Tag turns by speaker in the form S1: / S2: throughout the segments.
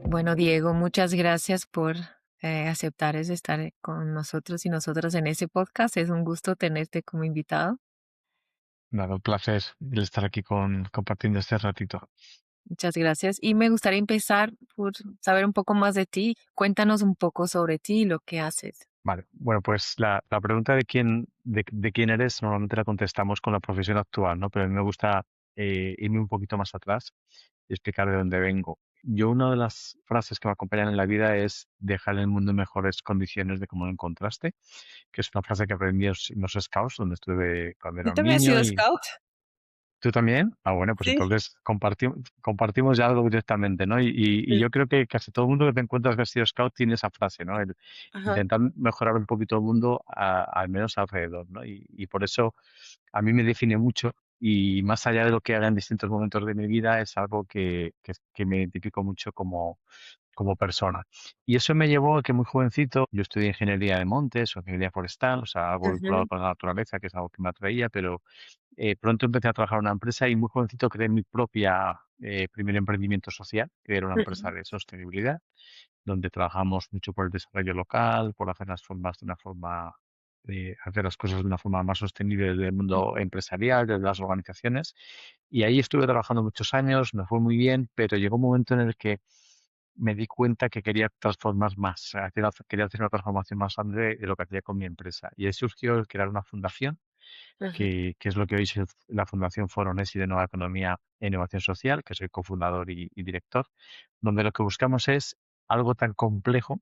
S1: Bueno, Diego, muchas gracias por aceptar estar con nosotros y nosotras en ese podcast. Es un gusto tenerte como invitado.
S2: Nada, un placer el estar aquí compartiendo este ratito.
S1: Muchas gracias. Y me gustaría empezar por saber un poco más de ti. Cuéntanos un poco sobre ti y lo que haces.
S2: Vale, bueno, pues la pregunta de quién eres normalmente la contestamos con la profesión actual, ¿no? Pero a mí me gusta irme un poquito más atrás y explicar de dónde vengo. Yo una de las frases que me acompañan en la vida es dejar el mundo en mejores condiciones de cómo lo encontraste, que es una frase que aprendí en los Scouts, donde estuve cuando era
S1: ¿Tú
S2: un
S1: también has
S2: niño.
S1: sido
S2: Y
S1: scout?
S2: ¿tú también? Ah, bueno, pues
S1: Sí.
S2: entonces compartimos ya algo directamente, ¿no? Y
S1: Sí.
S2: yo creo que casi todo el mundo que te encuentras vestido scout tiene esa frase, ¿no? El
S1: Ajá,
S2: intentar mejorar un poquito el mundo, al menos alrededor, ¿no? Y por eso a mí me define mucho y más allá de lo que haga en distintos momentos de mi vida, es algo que me identifico mucho como persona. Y eso me llevó a que muy jovencito, yo estudié ingeniería de montes o ingeniería forestal, o sea, algo vinculado
S1: ujú,
S2: con la naturaleza, que es algo que me atraía, pero pronto empecé a trabajar en una empresa y muy jovencito creé mi propia primer emprendimiento social, que era una empresa
S1: ujú,
S2: de sostenibilidad, donde trabajamos mucho por el desarrollo local, por hacer las formas de una forma, hacer las cosas de una forma más sostenible desde el mundo empresarial, desde las organizaciones. Y ahí estuve trabajando muchos años, me fue muy bien, pero llegó un momento en el que me di cuenta que quería transformar más, quería hacer una transformación más grande de lo que hacía con mi empresa. Y ahí surgió el crear una fundación
S1: ujú,
S2: que es lo que hoy es la Fundación Foro Nesi de Nueva Economía e Innovación Social, que soy cofundador y director, donde lo que buscamos es algo tan complejo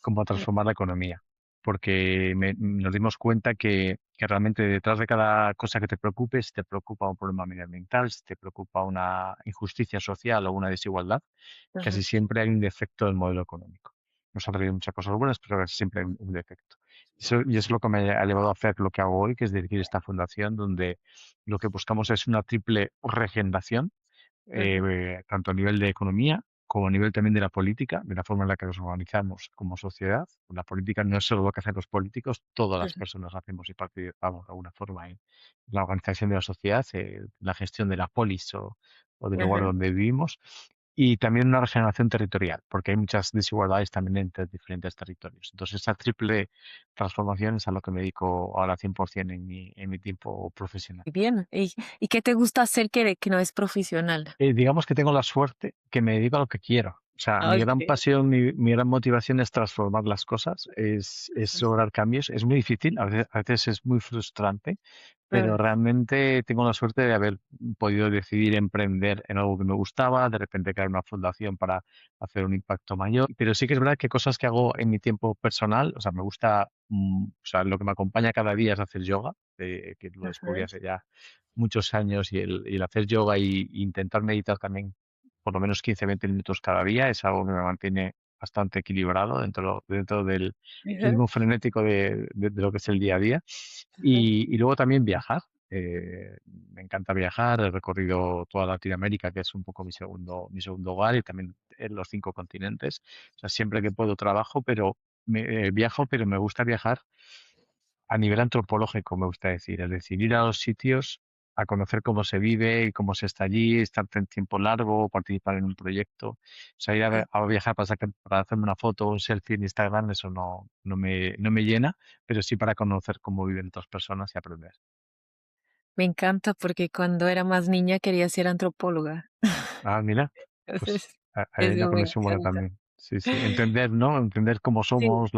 S2: como transformar la economía. Porque nos dimos cuenta que realmente detrás de cada cosa que te preocupe, si te preocupa un problema medioambiental, si te preocupa una injusticia social o una desigualdad, casi
S1: ujú.
S2: siempre hay un defecto del modelo económico. Nos ha traído muchas cosas buenas, pero casi siempre hay un defecto. Y es lo que me ha llevado a hacer lo que hago hoy, que es dirigir esta fundación, donde lo que buscamos es una triple regeneración,
S1: Ujú,
S2: tanto a nivel de economía como a nivel también de la política, de la forma en la que nos organizamos como sociedad. La política no es solo lo que hacen los políticos, todas las
S1: ujú,
S2: personas hacemos y participamos de alguna forma en la organización de la sociedad, la gestión de la polis o del lugar
S1: ujú.
S2: donde vivimos. Y también una regeneración territorial, porque hay muchas desigualdades también entre diferentes territorios. Entonces, esa triple transformación es a lo que me dedico ahora 100% en mi tiempo profesional.
S1: Muy bien. ¿Y qué te gusta hacer que no es profesional?
S2: Digamos que tengo la suerte que me dedico a lo que quiero. O sea, mi gran
S1: Okay.
S2: pasión, mi gran motivación es transformar las cosas, es lograr cambios. Es muy difícil, a veces es muy frustrante, pero
S1: Ah,
S2: realmente tengo la suerte de haber podido decidir emprender en algo que me gustaba, de repente crear una fundación para hacer un impacto mayor. Pero sí que es verdad que cosas que hago en mi tiempo personal, o sea, me gusta, o sea, lo que me acompaña cada día es hacer yoga, que lo descubrí
S1: ujú,
S2: hace ya muchos años, y el hacer yoga y intentar meditar también por lo menos 15 20 minutos cada día es algo que me mantiene bastante equilibrado dentro del
S1: ujú,
S2: ritmo frenético de lo que es el día a día.
S1: ujú.
S2: Y luego también viajar. Me encanta viajar, he recorrido toda Latinoamérica, que es un poco mi segundo hogar, y también en los 5 continentes. O sea, siempre que puedo trabajo, pero viajo, pero me gusta viajar a nivel antropológico, me gusta decir, es decir, ir a los sitios a conocer cómo se vive y cómo se está allí, estar en tiempo largo, participar en un proyecto. O sea, ir a viajar para hacerme una foto o un selfie en Instagram, eso no me llena, pero sí para conocer cómo viven otras personas y aprender.
S1: Me encanta porque cuando era más niña quería ser antropóloga.
S2: Ah, mira, pues
S1: Entonces,
S2: hay una
S1: eso me
S2: conexión buena
S1: encanta.
S2: también. Sí, sí, entender, ¿no? Entender cómo
S1: Sí.
S2: somos,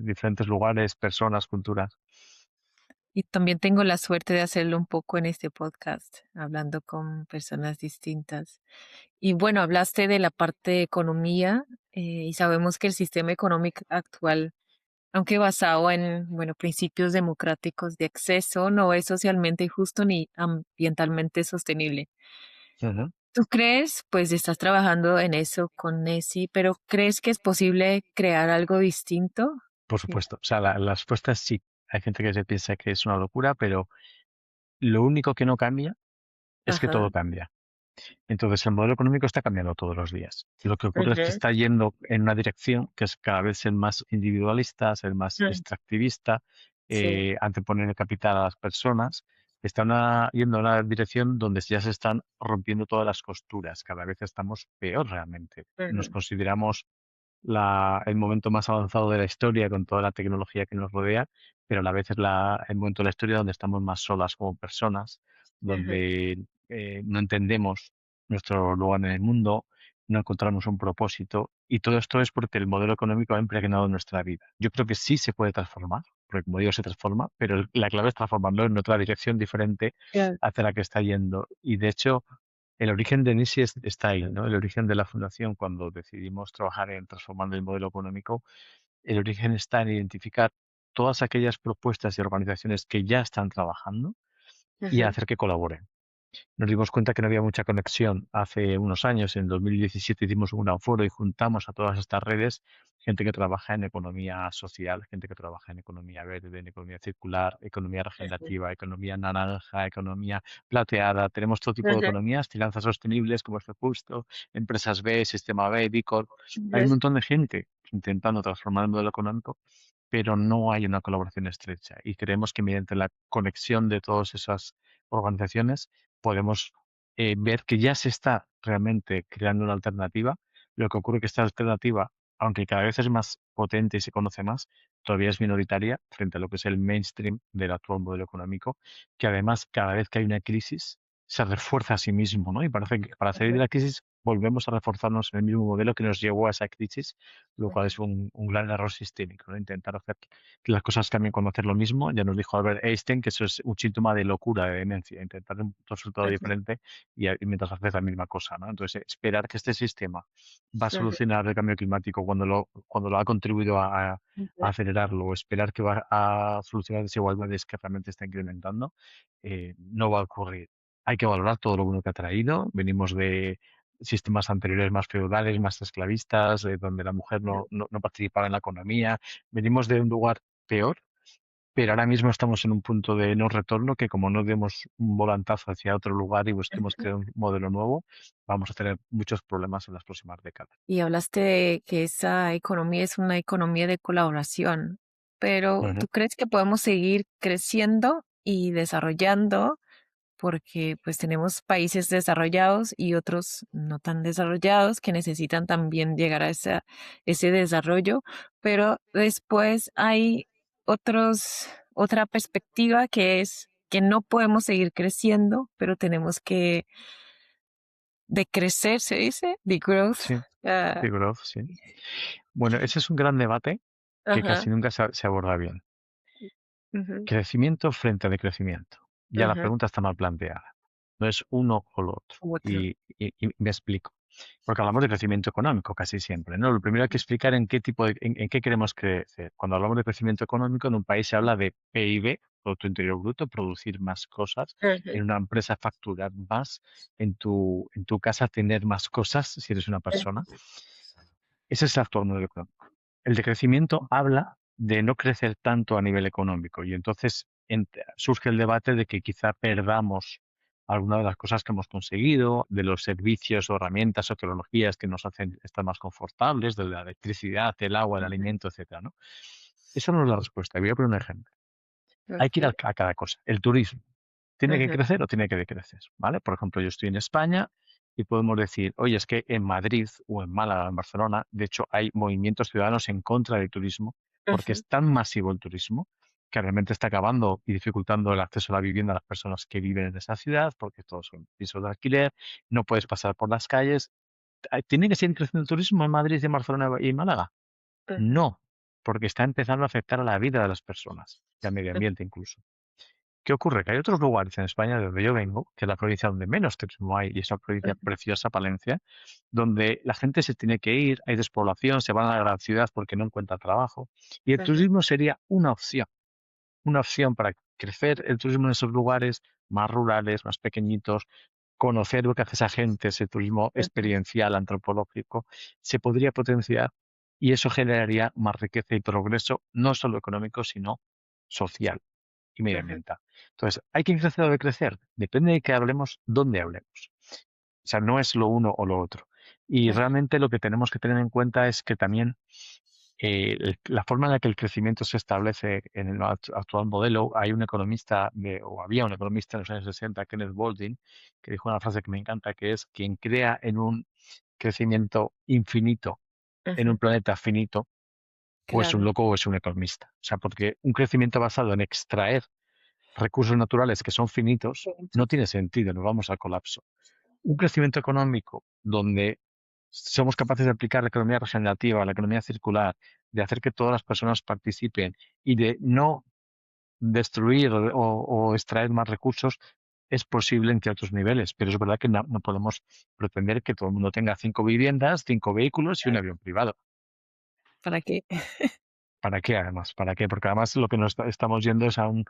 S2: diferentes lugares, personas, culturas.
S1: Y también tengo la suerte de hacerlo un poco en este podcast, hablando con personas distintas. Y bueno, hablaste de la parte de economía, y sabemos que el sistema económico actual, aunque basado en, bueno, principios democráticos de acceso, no es socialmente justo ni ambientalmente sostenible.
S2: Ujú.
S1: ¿Tú crees, pues estás trabajando en eso con Nessie, pero crees que es posible crear algo distinto?
S2: Por
S1: Sí.
S2: supuesto. O sea, la respuesta es sí. Hay gente que se piensa que es una locura, pero lo único que no cambia es que
S1: Ajá.
S2: todo cambia. Entonces, el modelo económico está cambiando todos los días. Lo que ocurre es que
S1: Ujú,
S2: está yendo en una dirección que es cada vez ser más individualista, ser más
S1: ujú.
S2: extractivista,
S1: Sí.
S2: anteponer el capital a las personas. está yendo a una dirección donde ya se están rompiendo todas las costuras. Cada vez estamos peor realmente. Nos
S1: Ujú,
S2: consideramos el momento más avanzado de la historia con toda la tecnología que nos rodea, pero a la vez es el momento de la historia donde estamos más solas como personas,
S1: ujú,
S2: donde no entendemos nuestro lugar en el mundo, no encontramos un propósito, y todo esto es porque el modelo económico ha impregnado nuestra vida. Yo creo que sí se puede transformar, porque como digo, se transforma, pero la clave es transformarlo en otra dirección diferente
S1: claro,
S2: hacia la que está yendo. Y de hecho, el origen de Nisi está ahí, ¿no? El origen de la fundación, cuando decidimos trabajar en transformando el modelo económico, el origen está en identificar todas aquellas propuestas y organizaciones que ya están trabajando y
S1: ujú,
S2: hacer que colaboren. Nos dimos cuenta que no había mucha conexión hace unos años. En 2017 hicimos un gran foro y juntamos a todas estas redes, gente que trabaja en economía social, gente que trabaja en economía verde, en economía circular, economía
S1: ujú,
S2: regenerativa, economía naranja, economía plateada. Tenemos todo tipo de
S1: ujú,
S2: economías, finanzas sostenibles, como fue justo, empresas B, sistema B, B Corp. Hay
S1: ujú,
S2: un montón de gente intentando transformar el modelo económico, pero no hay una colaboración estrecha. Y creemos que mediante la conexión de todas esas organizaciones podemos ver que ya se está realmente creando una alternativa. Lo que ocurre es que esta alternativa, aunque cada vez es más potente y se conoce más, todavía es minoritaria frente a lo que es el mainstream del actual modelo económico, que además cada vez que hay una crisis se refuerza a sí mismo, ¿no? Y parece que para salir de
S1: ujú,
S2: la crisis volvemos a reforzarnos en el mismo modelo que nos llevó a esa crisis, lo cual
S1: ujú,
S2: es un gran error sistémico, ¿no? Intentar hacer que las cosas cambien cuando hacer lo mismo. Ya nos dijo Albert Einstein que eso es un síntoma de locura, de demencia, intentar un resultado
S1: ujú,
S2: diferente y mientras haces la misma cosa, ¿no? Entonces, esperar que este sistema va a
S1: ujú,
S2: solucionar el cambio climático cuando lo ha contribuido a
S1: ujú,
S2: acelerarlo, o esperar que va a solucionar desigualdades que realmente está incrementando, no va a ocurrir. Hay que valorar todo lo bueno que ha traído. Venimos de sistemas anteriores más feudales, más esclavistas, donde la mujer no participaba en la economía. Venimos de un lugar peor, pero ahora mismo estamos en un punto de no retorno que como no demos un volantazo hacia otro lugar y busquemos
S1: ujú.
S2: crear un modelo nuevo, vamos a tener muchos problemas en las próximas décadas.
S1: Y hablaste de que esa economía es una economía de colaboración, pero
S2: Ujú.
S1: ¿tú crees que podemos seguir creciendo y desarrollando? Porque pues tenemos países desarrollados y otros no tan desarrollados que necesitan también llegar a ese desarrollo, pero después hay otra perspectiva que es que no podemos seguir creciendo, pero tenemos que decrecer, se dice, degrowth.
S2: Sí,
S1: Ah,
S2: sí, growth, sí. Bueno, ese es un gran debate que
S1: ajá,
S2: casi nunca se aborda bien.
S1: ujú,
S2: Crecimiento frente a decrecimiento. Ya la
S1: ujú,
S2: pregunta está mal planteada. No es uno o lo otro.
S1: u otro.
S2: Y me explico. Porque hablamos de crecimiento económico casi siempre, ¿no? Lo primero hay que explicar en qué en qué queremos crecer. Cuando hablamos de crecimiento económico, en un país se habla de PIB, Producto Interior Bruto, producir más cosas,
S1: Ujú,
S2: en una empresa facturar más, en tu casa tener más cosas, si eres una persona. Ese es el actual modelo económico. El decrecimiento habla de no crecer tanto a nivel económico y entonces surge el debate de que quizá perdamos algunas de las cosas que hemos conseguido, de los servicios o herramientas o tecnologías que nos hacen estar más confortables, de la electricidad, el agua, el
S1: ujú,
S2: alimento, etcétera, ¿no? Esa no es la respuesta. Voy a poner un ejemplo. Hay que ir
S1: ok,
S2: a cada cosa. El turismo. ¿Tiene que
S1: ujú,
S2: crecer o tiene que decrecer? ¿Vale? Por ejemplo, yo estoy en España y podemos decir, oye, es que en Madrid o en Málaga o en Barcelona, de hecho, hay movimientos ciudadanos en contra del turismo porque
S1: ujú,
S2: es tan masivo el turismo que realmente está acabando y dificultando el acceso a la vivienda a las personas que viven en esa ciudad, porque todos son pisos de alquiler, no puedes pasar por las calles. ¿Tiene que seguir creciendo el turismo en Madrid, en Barcelona y en Málaga?
S1: ujú,
S2: No, porque está empezando a afectar a la vida de las personas y al medio ambiente incluso. ¿Qué ocurre? Que hay otros lugares en España de donde yo vengo, que es la provincia donde menos turismo hay, y es una provincia
S1: ujú,
S2: preciosa, Palencia, donde la gente se tiene que ir, hay despoblación, se van a la gran ciudad porque no encuentran trabajo. Y el
S1: ujú,
S2: turismo sería una opción para crecer el turismo en esos lugares más rurales, más pequeñitos, conocer lo que hace esa gente, ese turismo
S1: ujú,
S2: experiencial, antropológico, se podría potenciar y eso generaría más riqueza y progreso, no solo económico, sino social y
S1: ujú,
S2: medioambiental. Entonces, ¿hay que crecer o decrecer? Depende de qué hablemos, dónde hablemos. O sea, no es lo uno o lo otro. Y
S1: ujú,
S2: realmente lo que tenemos que tener en cuenta es que también la forma en la que el crecimiento se establece en el actual modelo, hay un economista, o había un economista en los años 60, Kenneth Boulding, que dijo una frase que me encanta, que es: quien crea en un crecimiento infinito, en un
S1: Ujú,
S2: planeta finito, o es un
S1: claro.
S2: loco o es un economista. O sea, porque un crecimiento basado en extraer recursos naturales que son finitos no
S1: Entonces,
S2: tiene sentido, nos vamos al colapso. Un crecimiento económico donde somos capaces de aplicar la economía regenerativa, la economía circular, de hacer que todas las personas participen y de no destruir o extraer más recursos, es posible en ciertos niveles, pero es verdad que no podemos pretender que todo el mundo tenga 5 viviendas, 5 vehículos y un avión privado.
S1: ¿para qué?
S2: ¿Para qué además? ¿Para qué? Porque además lo que nos estamos yendo es a un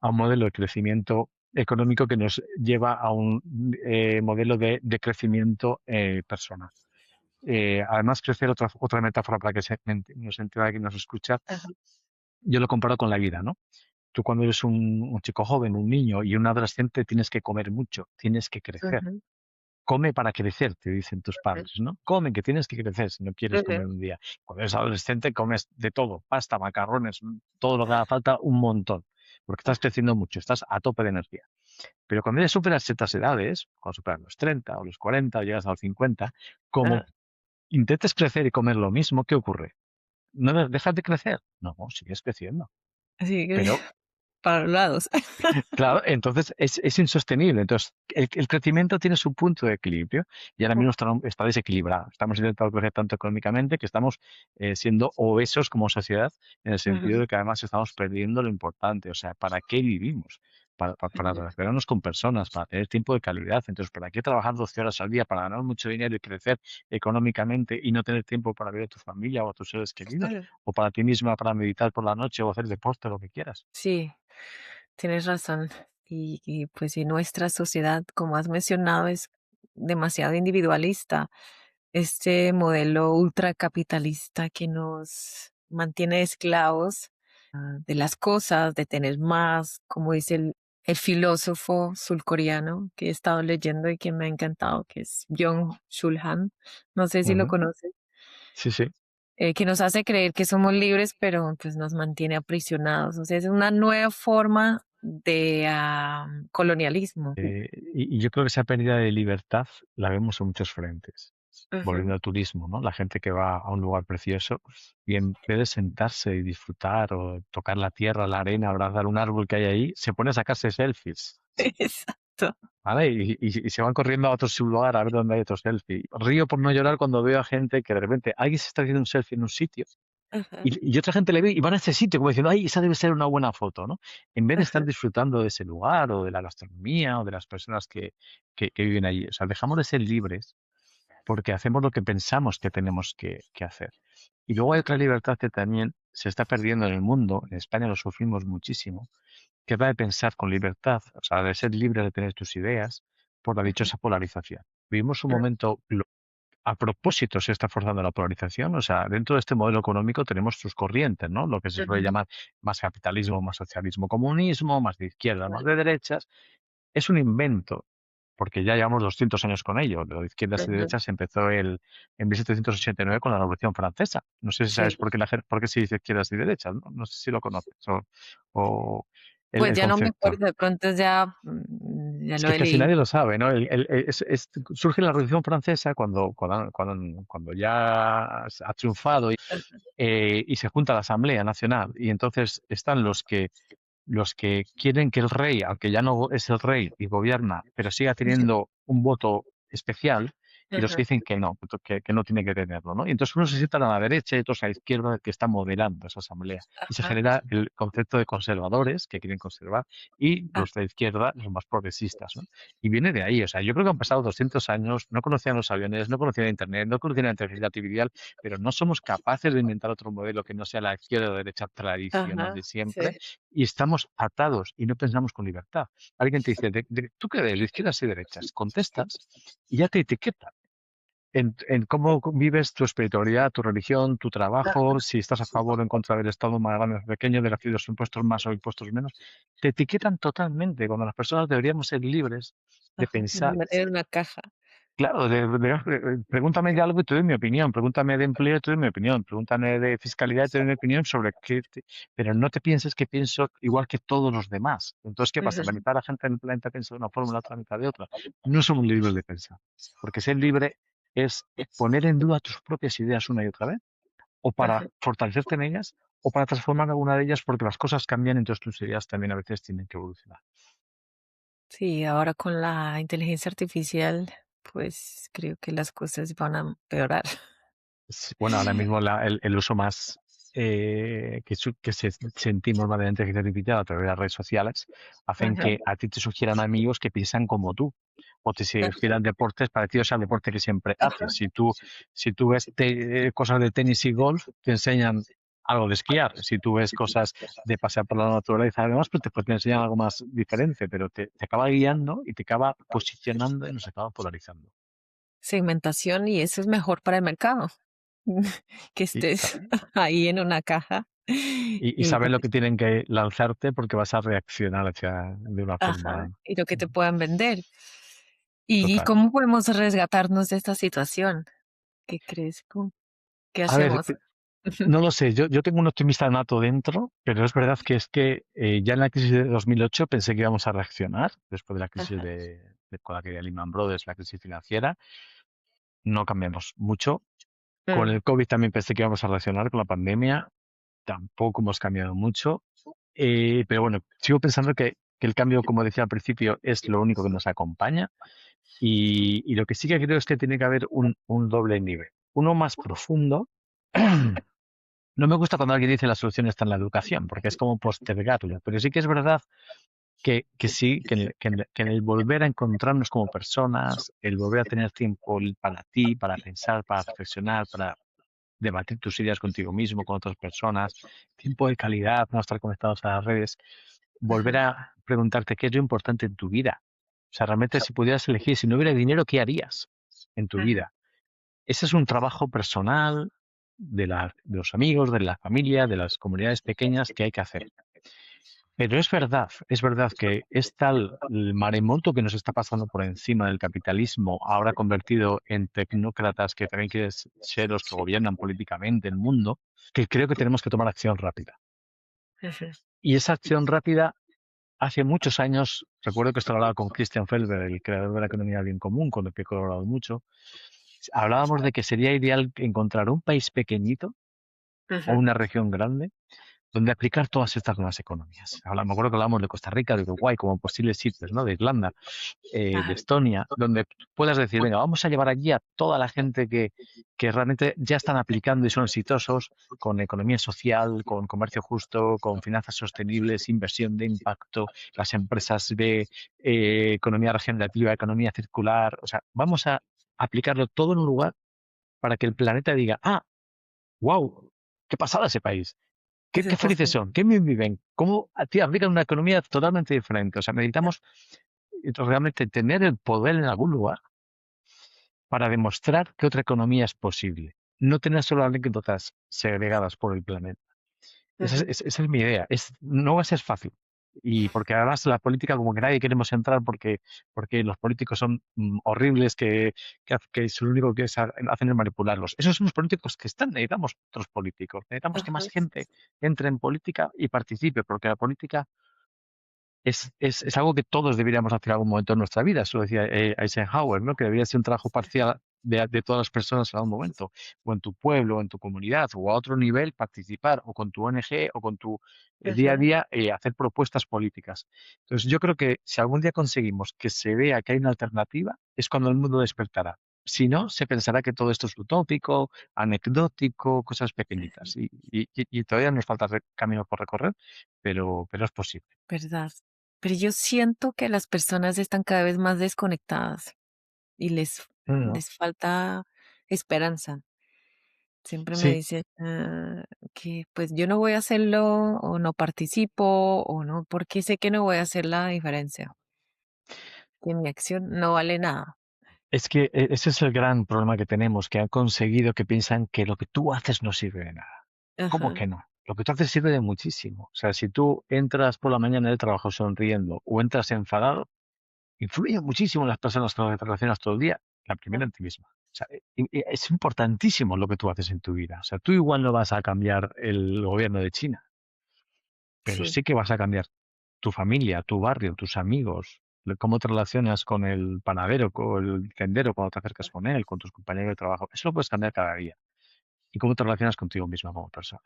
S2: modelo de crecimiento económico que nos lleva a un modelo de crecimiento personal. Además, crecer, otra metáfora para que nos entienda que nos escucha,
S1: Ajá.
S2: yo lo comparo con la vida, ¿no? Tú cuando eres un chico joven, un niño y un adolescente tienes que comer mucho, tienes que crecer.
S1: Ujú,
S2: Come para crecer, te dicen tus
S1: ujú,
S2: padres, ¿no? Come, que tienes que crecer si no quieres
S1: ujú.
S2: comer un día. Cuando eres adolescente comes de todo, pasta, macarrones, todo lo que haga falta, un montón, porque estás
S1: Ajá.
S2: creciendo mucho, estás a tope de energía. Pero cuando ya superas ciertas edades, cuando superas los 30 o los 40 o llegas a los 50, como
S1: Ah,
S2: intentes crecer y comer lo mismo, ¿qué ocurre? ¿No dejas de crecer? No, sigues creciendo.
S1: así que
S2: Pero
S1: para los lados.
S2: claro, entonces es insostenible. Entonces, el crecimiento tiene su punto de equilibrio y ahora mismo está desequilibrado. Estamos intentando crecer tanto económicamente que estamos siendo obesos como sociedad, en el sentido
S1: Ujú,
S2: de que además estamos perdiendo lo importante. O sea, ¿para qué vivimos? Para
S1: ujú.
S2: relacionarnos con personas, para tener tiempo de calidad. Entonces, ¿para qué trabajar 12 horas al día para ganar mucho dinero y crecer económicamente y no tener tiempo para ver a tu familia o a tus seres queridos?
S1: Claro.
S2: O para ti misma, para meditar por la noche o hacer deporte, lo que quieras.
S1: Sí, tienes razón. Pues si nuestra sociedad, como has mencionado, es demasiado individualista, este modelo ultracapitalista que nos mantiene esclavos de las cosas, de tener más, como dice el filósofo surcoreano que he estado leyendo y que me ha encantado, que es Byung-Chul Han. No sé si lo
S2: Ujú.
S1: conoces.
S2: Sí, sí.
S1: Que nos hace creer que somos libres, pero pues nos mantiene aprisionados. O sea, es una nueva forma de colonialismo.
S2: Y yo creo que esa pérdida de libertad la vemos en muchos frentes.
S1: Ujú.
S2: Volviendo al turismo, ¿no? La gente que va a un lugar precioso y en vez de sentarse y disfrutar o tocar la tierra, la arena, abrazar un árbol que hay ahí, se pone a sacarse selfies,
S1: Exacto.
S2: ¿vale? Y se van corriendo a otro lugar a ver dónde hay otro selfie. Río por no llorar cuando veo a gente que de repente alguien se está haciendo un selfie en un sitio
S1: Ajá,
S2: y otra gente le ve y van a ese sitio como diciendo, ay, esa debe ser una buena foto, ¿no? En vez de estar
S1: ajá,
S2: disfrutando de ese lugar o de la gastronomía o de las personas que viven allí. O sea, dejamos de ser libres porque hacemos lo que pensamos que tenemos que hacer. Y luego hay otra libertad que también se está perdiendo en el mundo, en España lo sufrimos muchísimo, que va de pensar con libertad, o sea, de ser libre de tener tus ideas por la
S1: ujú,
S2: dichosa polarización. Vivimos un
S1: ujú,
S2: momento a propósito se está forzando la polarización, o sea, dentro de este modelo económico tenemos sus corrientes, ¿no? Lo que se suele
S1: ujú.
S2: llamar más capitalismo, más socialismo, comunismo, más de izquierdas, más de derechas. Es un invento, porque ya llevamos 200 años con ello. Lo de izquierdas y
S1: Ujú.
S2: derechas empezó en 1789 con la Revolución Francesa. No sé si sabes
S1: Sí.
S2: por qué, por qué se dice izquierdas y derechas, ¿no? No sé si lo conoces o
S1: Pues
S2: el
S1: ya no me
S2: concepto.
S1: acuerdo, de pronto ya, ya
S2: Es
S1: lo
S2: que
S1: he
S2: casi
S1: leído.
S2: nadie lo sabe, ¿no? Surge la Revolución Francesa cuando ya ha triunfado y se junta la Asamblea Nacional y entonces están los que quieren que el rey, aunque ya no es el rey y gobierna, pero siga teniendo un voto especial, y los que
S1: Ajá,
S2: dicen que no, que no tiene que tenerlo, ¿no? Y entonces unos se sientan a la derecha y otros a la izquierda que está moderando esa asamblea. Y se
S1: ajá,
S2: genera el concepto de conservadores que quieren conservar y
S1: ajá,
S2: los de la izquierda, los más progresistas, ¿no? Y viene de ahí, o sea, yo creo que han pasado 200 años, no conocían los aviones, no conocían Internet, no conocían la inteligencia artificial, pero no somos capaces de inventar otro modelo que no sea la izquierda o derecha tradicional
S1: ajá,
S2: de siempre
S1: sí.
S2: y estamos atados y no pensamos con libertad. Alguien te dice, ¿tú qué eres? ¿De izquierdas y derechas? Contestas y ya te etiquetan en cómo vives tu espiritualidad, tu religión, tu trabajo, si estás a favor o en contra del Estado más grande o más pequeño, de los impuestos más o impuestos menos. Te etiquetan totalmente cuando las personas deberíamos ser libres de
S1: Ajá,
S2: pensar
S1: me meter en una caja.
S2: Claro, pregúntame de algo y te doy mi opinión, pregúntame de empleo y te doy mi opinión, pregúntame de fiscalidad y te doy mi opinión sobre pero no te pienses que pienso igual que todos los demás. Entonces, ¿qué pasa? La
S1: Ujú.
S2: mitad de la gente en el planeta piensa de una forma, la otra mitad de otra. No somos libres de pensar, porque ser libre es poner en duda tus propias ideas una y otra vez, o para
S1: Ajá.
S2: fortalecerte en ellas, o para transformar alguna de ellas, porque las cosas cambian, entonces tus ideas también a veces tienen que evolucionar.
S1: Sí, ahora con la inteligencia artificial, pues creo que las cosas van a empeorar.
S2: Sí, bueno, ahora mismo el uso más sentimos más de la inteligencia artificial a través de las redes sociales hacen
S1: Ajá.
S2: que a ti te sugieran amigos que piensan como tú o te sugieran deportes parecidos al deporte que siempre haces. Si tú ves cosas de tenis y golf, te enseñan algo de esquiar. Si tú ves cosas de pasear por la naturaleza y demás, pues te enseñan algo más diferente, pero te acaba guiando y te acaba posicionando y nos acaba polarizando.
S1: Segmentación y eso es mejor para el mercado. Que
S2: Y,
S1: estés ahí en una caja
S2: y
S1: y lo
S2: saben lo
S1: que,
S2: que tienen que lanzarte porque vas a reaccionar de una
S1: ajá,
S2: forma
S1: y lo que te puedan vender. ¿Y
S2: total.
S1: cómo podemos resgatarnos de esta situación? ¿Qué crees? ¿Qué
S2: A ver,
S1: hacemos?
S2: no lo sé, yo tengo un optimista nato dentro, pero es verdad que ya en la crisis de 2008 pensé que íbamos a reaccionar, después de la crisis
S1: Ajá.
S2: con la que Lehman Brothers, la crisis financiera, no cambiamos mucho. Con
S1: Mm.
S2: el COVID también pensé que íbamos a reaccionar con la pandemia, tampoco hemos cambiado mucho. Pero bueno, sigo pensando que el cambio, como decía al principio, es lo único que nos acompaña. Y lo que sí que creo es que tiene que haber un doble nivel. Uno más profundo. No me gusta cuando alguien dice la solución está en la educación, porque es como postergarlo. Pero sí que es verdad que sí, que en el volver a encontrarnos como personas, el volver a tener tiempo para ti, para pensar, para reflexionar, para debatir tus ideas contigo mismo, con otras personas, tiempo de calidad, no estar conectados a las redes, volver
S1: Ajá.
S2: a preguntarte qué es lo importante en tu vida. O sea, realmente si pudieras elegir, si no hubiera dinero, ¿qué harías en tu
S1: Ajá.
S2: vida? Ese es un trabajo personal de los amigos, de la familia, de las comunidades pequeñas que hay que hacer. Pero es verdad que es tal el maremoto que nos está pasando por encima del capitalismo, ahora convertido en tecnócratas que también quieren ser los que gobiernan políticamente el mundo, que creo que tenemos que tomar acción rápida.
S1: Ajá.
S2: Y esa acción rápida, hace muchos años, recuerdo que esto lo hablaba con Christian Felber, el creador de la economía del bien común, con el que he colaborado mucho, hablábamos de que sería ideal encontrar un país pequeñito o
S1: Ajá.
S2: una región grande donde aplicar todas estas nuevas economías. Me acuerdo que hablábamos de Costa Rica, de Uruguay, como posibles sitios, ¿no? De Irlanda, de
S1: Ajá.
S2: Estonia, donde puedas decir, venga, vamos a llevar allí a toda la gente que realmente ya están aplicando y son exitosos con economía social, con comercio justo, con finanzas sostenibles, inversión de impacto, las empresas de economía regenerativa, economía circular. O sea, vamos a aplicarlo todo en un lugar para que el planeta diga, wow, qué pasada ese país. Qué felices son, qué bien viven, cómo tío, aplican una economía totalmente diferente. O sea, necesitamos realmente tener el poder en algún lugar para demostrar que otra economía es posible. No tener solo anécdotas segregadas por el planeta. Esa es,
S1: Ajá.
S2: esa es mi idea. No va a ser fácil. Y porque además la política, como que nadie queremos entrar porque los políticos son horribles, que es lo único que hacen es manipularlos. Esos son los políticos que están. Necesitamos otros políticos. Necesitamos que más
S1: Ajá.
S2: gente entre en política y participe, porque la política es algo que todos deberíamos hacer en algún momento de nuestra vida. Eso lo decía Eisenhower, ¿no? Que debería ser un trabajo parcial de todas las personas en algún momento, o en tu pueblo, o en tu comunidad, o a otro nivel participar, o con tu ONG, o con tu día a
S1: Ajá.
S2: día hacer propuestas políticas. Entonces, yo creo que si algún día conseguimos que se vea que hay una alternativa, es cuando el mundo despertará. Si no, se pensará que todo esto es utópico, anecdótico, cosas pequeñitas. Y todavía nos falta camino por recorrer, pero es posible.
S1: ¿Verdad? Pero yo siento que las personas están cada vez más desconectadas y
S2: Mm.
S1: les falta esperanza. Siempre me
S2: Sí,
S1: dicen que pues yo no voy a hacerlo o no participo o no, porque sé que no voy a hacer la diferencia, que mi acción no vale nada.
S2: es que ese es el gran problema que tenemos, que han conseguido que piensan que lo que tú haces no sirve de nada. ¿Cómo
S1: Ajá.
S2: que no? Lo que tú haces sirve de muchísimo. O sea, si tú entras por la mañana del trabajo sonriendo o entras enfadado, influye muchísimo en las personas con las que te relacionas todo el día. la primera en ti misma. O sea, es importantísimo lo que tú haces en tu vida. O sea, tú igual no vas a cambiar el gobierno de China, pero
S1: Sí,
S2: sí que vas a cambiar tu familia, tu barrio, tus amigos, cómo te relacionas con el panadero, con el tendero, cuando te acercas con él, con tus compañeros de trabajo. Eso lo puedes cambiar cada día. Y cómo te relacionas contigo misma como persona.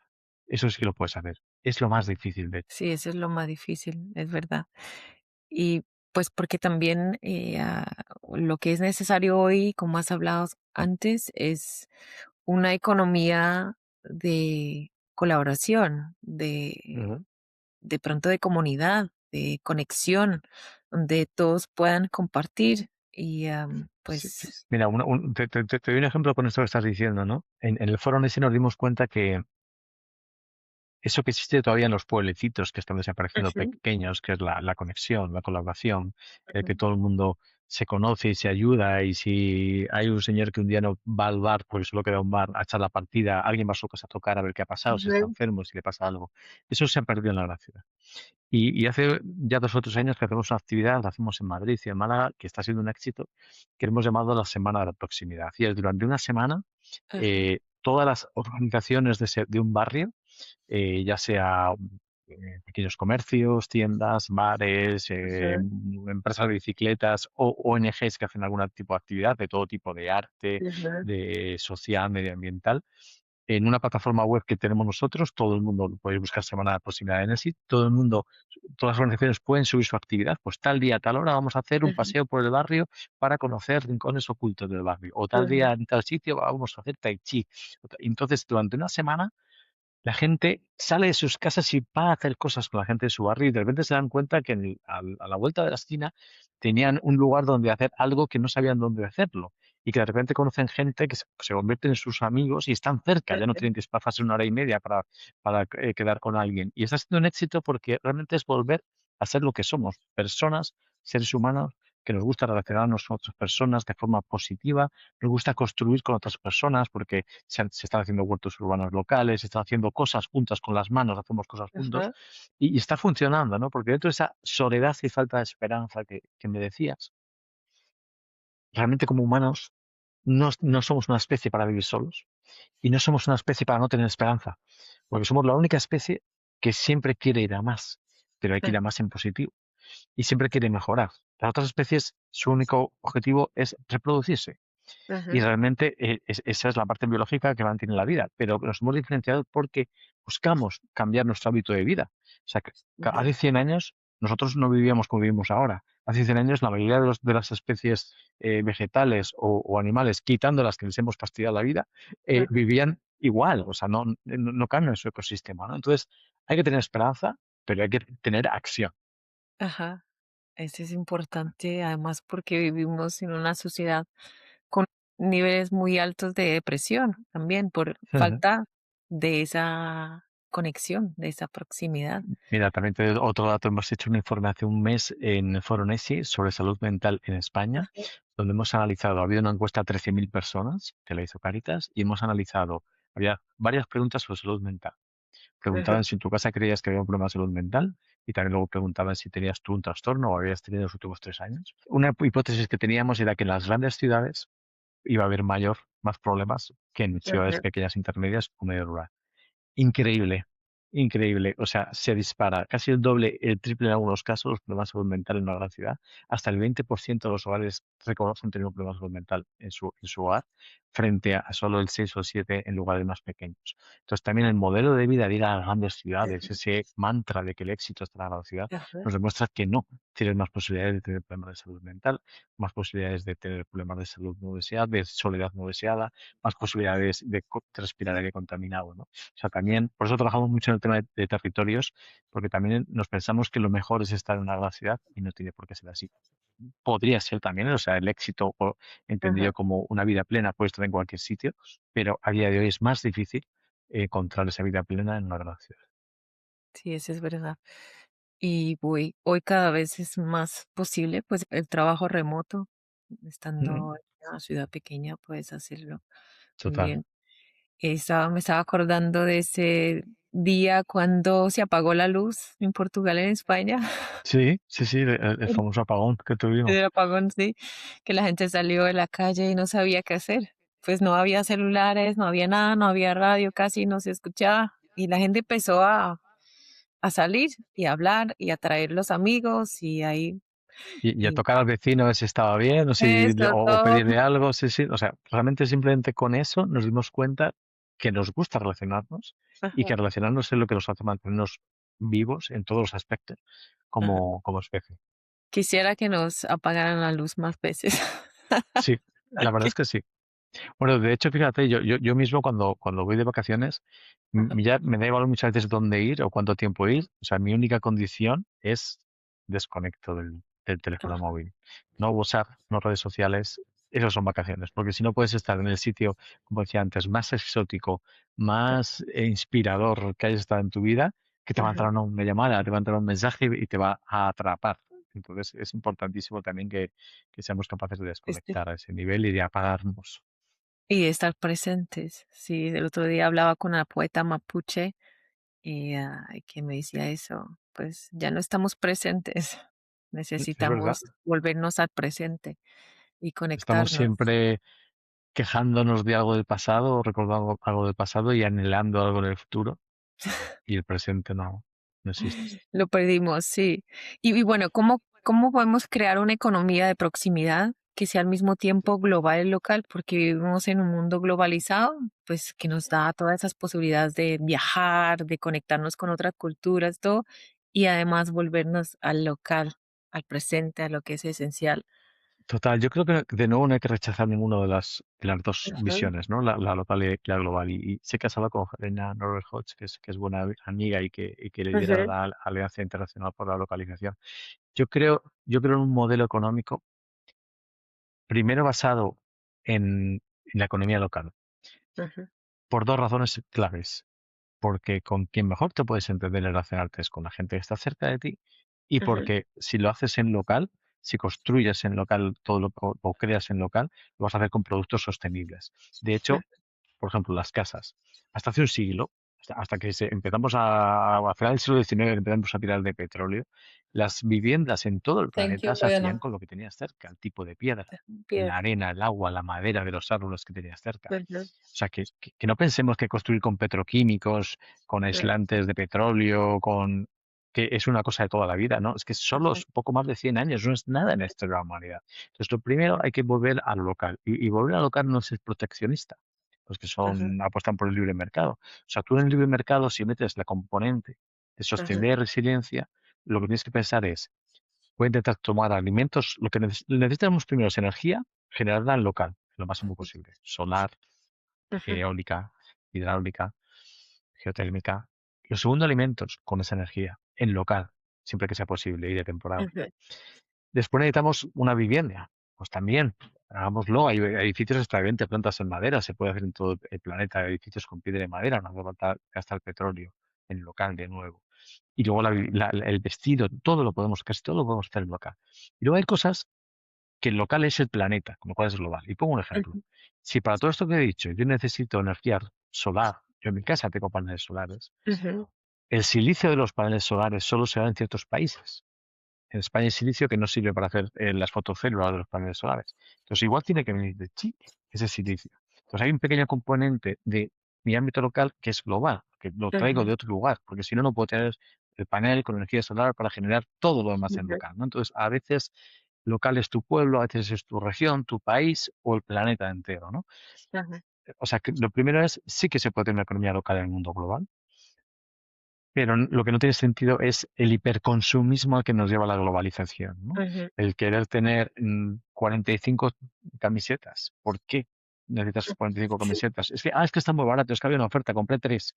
S2: Eso sí lo puedes hacer. Es lo más difícil de...
S1: sí, eso es lo más difícil, es verdad. Y pues porque también lo que es necesario hoy, como has hablado antes, es una economía de colaboración,
S2: Ujú.
S1: de pronto de comunidad, de conexión, donde todos puedan compartir y
S2: Sí, sí.
S1: pues,
S2: Mira, te doy un ejemplo con esto que estás diciendo, ¿no? En el foro ese nos dimos cuenta que eso que existe todavía en los pueblecitos que están desapareciendo
S1: ujú,
S2: pequeños, que es la conexión, la colaboración, el que
S1: ujú,
S2: todo el mundo se conoce y se ayuda, y si hay un señor que un día no va al bar porque solo queda un bar a echar la partida, alguien va a su casa a tocar a ver qué ha pasado, si está
S1: ujú,
S2: enfermo, si le pasa algo. Eso se ha perdido en la gran ciudad. Y hace ya 2 o 3 años que hacemos una actividad, la hacemos en Madrid y en Málaga, que está siendo un éxito, que hemos llamado la Semana de la Proximidad. Y es durante una semana,
S1: ajá,
S2: todas las organizaciones de un barrio, ya sea pequeños comercios, tiendas, bares,
S1: ajá,
S2: empresas de bicicletas o ONGs que hacen algún tipo de actividad de todo tipo de arte,
S1: ajá,
S2: de social, medioambiental. En una plataforma web que tenemos nosotros, todo el mundo, podéis buscar Semana de Proximidad en ESI, todo el mundo, todas las organizaciones pueden subir su actividad, pues tal día, tal hora vamos a hacer un
S1: ajá,
S2: paseo por el barrio para conocer rincones ocultos del barrio, o tal
S1: ajá,
S2: día en tal sitio vamos a hacer tai chi. Entonces, durante una semana la gente sale de sus casas y va a hacer cosas con la gente de su barrio, y de repente se dan cuenta que a la vuelta de la esquina tenían un lugar donde hacer algo que no sabían dónde hacerlo, y que de repente conocen gente que se convierten en sus amigos y están cerca, ya no
S1: ajá,
S2: tienen que desplazarse 1 hora y media para quedar con alguien. Y está siendo un éxito porque realmente es volver a ser lo que somos, personas, seres humanos, que nos gusta relacionarnos con otras personas de forma positiva, nos gusta construir con otras personas porque se están haciendo huertos urbanos locales, se están haciendo cosas juntas con las manos, hacemos cosas juntos,
S1: ajá,
S2: y está funcionando, ¿no? Porque dentro de esa soledad y falta de esperanza que me decías, realmente como humanos no somos una especie para vivir solos, y no somos una especie para no tener esperanza, porque somos la única especie que siempre quiere ir a más, pero hay que ir a más en positivo, y siempre quiere mejorar. Las otras especies, su único objetivo es reproducirse. Y
S1: ajá,
S2: realmente esa es la parte biológica que mantiene la vida, pero nos hemos diferenciado porque buscamos cambiar nuestro hábito de vida. O sea, que
S1: ajá,
S2: hace 100 años nosotros no vivíamos como vivimos ahora. Hace 100 años la mayoría de las especies vegetales o animales, quitando las que les hemos fastidiado la vida,
S1: ajá,
S2: vivían igual, o sea, no cambian su ecosistema, ¿no? Entonces, hay que tener esperanza, pero hay que tener acción.
S1: ajá. Eso es importante, además porque vivimos en una sociedad con niveles muy altos de depresión también por falta de esa conexión, de esa proximidad.
S2: Mira, también te doy otro dato. Hemos hecho un informe hace un mes en Foronesi sobre salud mental en España,
S1: Ajá,
S2: donde hemos analizado, ha habido una encuesta a 13.000 personas que la hizo Cáritas, y hemos analizado, había varias preguntas sobre salud mental.
S1: ajá,
S2: Preguntaban si en tu casa creías que había un problema de salud mental, y también luego preguntaban si tenías tú un trastorno o habías tenido en los últimos 3 años. Una hipótesis que teníamos era que en las grandes ciudades iba a haber más problemas que en ciudades
S1: ajá,
S2: pequeñas intermedias o medio rural. Increíble, increíble. O sea, se dispara casi el doble, el triple en algunos casos los problemas de salud mental en una gran ciudad. Hasta el 20% de los hogares reconocen tener un problema de salud mental en su hogar, frente a solo el 6 o el 7 en lugares más pequeños. Entonces, también el modelo de vida de ir a las grandes ciudades, ese mantra de que el éxito está en la gran ciudad,
S1: ajá,
S2: nos demuestra que no. Tienes más posibilidades de tener problemas de salud mental, más posibilidades de tener problemas de salud no deseada, de soledad no deseada, más posibilidades de respirar aire contaminado, ¿no? O sea, también, por eso trabajamos mucho en el tema de territorios, porque también nos pensamos que lo mejor es estar en una gran ciudad, y no tiene por qué ser así. Podría ser también, o sea, el éxito
S1: ajá.
S2: entendido como una vida plena puede estar en cualquier sitio, pero a día de hoy es más difícil encontrar esa vida plena en una gran ciudad.
S1: Sí, eso es verdad. Y hoy cada vez es más posible, pues el trabajo remoto,
S2: Mm.
S1: estando en una ciudad pequeña, puedes hacerlo muy
S2: Total.
S1: bien. Me estaba acordando de ese día cuando se apagó la luz en Portugal, en España.
S2: Sí, sí, sí, el famoso apagón que tuvimos.
S1: El apagón, sí, que la gente salió de la calle y no sabía qué hacer. Pues no había celulares, no había nada, no había radio, casi no se escuchaba. Y la gente empezó a salir y a hablar y a traer los amigos y ahí,
S2: Y a
S1: y
S2: tocar al vecino a ver si estaba bien o, si,
S1: eso,
S2: o
S1: todo.
S2: pedirle algo, sí, sí. O sea, realmente simplemente con eso nos dimos cuenta que nos gusta relacionarnos y
S1: Ajá,
S2: que relacionarnos es lo que nos hace mantenernos vivos en todos los aspectos
S1: ajá.
S2: como especie.
S1: Quisiera que nos apagaran la luz más veces.
S2: Sí, la verdad
S1: Que-
S2: es que sí. Bueno, de hecho, fíjate, yo mismo cuando voy de vacaciones, ya me da igual muchas veces dónde ir o cuánto tiempo ir. O sea, mi única condición es desconecto del teléfono móvil. No WhatsApp, no redes sociales, esas son vacaciones. Porque si no puedes estar en el sitio, como decía antes, más exótico, más inspirador que hayas estado en tu vida, que te va a
S1: Ajá.
S2: entrar una llamada, te va a entrar un mensaje y te va a atrapar. Entonces, es importantísimo también que seamos capaces de
S1: Este,
S2: desconectar a ese nivel y de apagarnos.
S1: y de estar presentes. Sí, el otro día hablaba con la poeta mapuche y que me decía eso, pues ya no estamos presentes,
S2: Es verdad.
S1: necesitamos volvernos al presente y
S2: Estamos
S1: conectarnos.
S2: siempre quejándonos de algo del pasado o recordando algo del pasado y anhelando algo en el futuro y el presente no existe.
S1: Lo perdimos, sí. Y bueno, ¿cómo podemos crear una economía de proximidad que sea al mismo tiempo global y local? Porque vivimos en un mundo globalizado, pues que nos da todas esas posibilidades de viajar, de conectarnos con otras culturas, todo, y además volvernos al local, al presente, a lo que es esencial.
S2: Total, yo creo que de nuevo no hay que rechazar ninguna de las dos
S1: Ujú,
S2: visiones, ¿no? La local y la global. Y sé que has hablado con Helena Norberg-Hodge, que es buena amiga y que lidera
S1: ujú,
S2: la Alianza Internacional por la Localización. Yo creo en un modelo económico primero basado en la economía local,
S1: ujú,
S2: por dos razones claves. Porque con quien mejor te puedes entender y relacionarte es con la gente que está cerca de ti y
S1: ujú,
S2: porque si lo haces en local, si construyes en local todo o creas en local, lo vas a hacer con productos sostenibles. De
S1: ujú.
S2: hecho, por ejemplo, las casas. Hasta hace un siglo, hasta que empezamos a final del siglo XIX, empezamos a tirar de petróleo, las viviendas en todo el
S1: Thank
S2: planeta
S1: you,
S2: se hacían
S1: Leona.
S2: con lo que tenías cerca, el tipo de piedra,
S1: Bien.
S2: la arena, el agua, la madera de los árboles que tenías cerca.
S1: Ujú,
S2: O sea, que no pensemos que construir con petroquímicos, con
S1: ujú,
S2: aislantes de petróleo, que es una cosa de toda la vida, ¿no? Es que solo
S1: ujú,
S2: es poco más de 100 años, no es nada en la historia de la humanidad. Entonces, lo primero hay que volver a lo local. Y volver a lo local no es ser proteccionista, los que
S1: ujú,
S2: apuestan por el libre mercado. O sea, tú en el libre mercado, si metes la componente de
S1: ujú,
S2: sostenibilidad y resiliencia, lo que tienes que pensar es, voy a intentar tomar alimentos, lo que necesitamos primero es energía, generarla en local, lo máximo posible. Solar,
S1: ujú,
S2: eólica, hidráulica, geotérmica. Lo segundo, alimentos con esa energía, en local, siempre que sea posible y de temporada.
S1: ujú,
S2: Después necesitamos una vivienda. Pues también, hagámoslo. Hay edificios extravagante, plantas en madera. Se puede hacer en todo el planeta edificios con piedra de madera. No hace falta gastar el petróleo en local de nuevo. Y luego el vestido, todo lo podemos, casi todo lo podemos hacer en local. Y luego hay cosas que el local es el planeta, con lo cual es global. Y pongo un ejemplo.
S1: ujú,
S2: Si para todo esto que he dicho yo necesito energía solar, yo en mi casa tengo paneles solares,
S1: ujú,
S2: el silicio de los paneles solares solo se da en ciertos países. En España hay silicio que no sirve para hacer las fotocélulas de los paneles solares. Entonces, igual tiene que venir de Chile ese silicio. Entonces, hay un pequeño componente de mi ámbito local que es global, que lo traigo
S1: ujú,
S2: de otro lugar, porque si no, no puedo tener el panel con energía solar para generar todo lo demás en
S1: ujú,
S2: local, ¿no? Entonces, a veces local es tu pueblo, a veces es tu región, tu país o el planeta entero, ¿no?
S1: ujú,
S2: O sea, que lo primero es, sí que se puede tener una economía local en el mundo global, pero lo que no tiene sentido es el hiperconsumismo al que nos lleva la globalización, ¿no?
S1: ujú,
S2: El querer tener 45 camisetas. ¿Por qué necesitas 45 camisetas? Es que está muy barato, es que había una oferta, compré tres.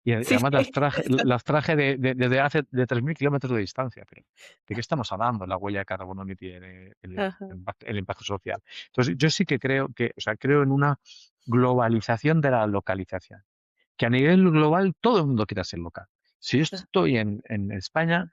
S2: Y
S1: sí,
S2: además las
S1: sí.
S2: traje, las traje desde hace de 3.000 kilómetros de distancia. Pero, ¿de qué estamos hablando? La huella de carbono que tiene
S1: Ajá,
S2: el impacto social. Entonces, yo sí que creo o sea, creo en una globalización de la localización que a nivel global todo el mundo quiera ser local. Si yo
S1: ajá,
S2: estoy en España,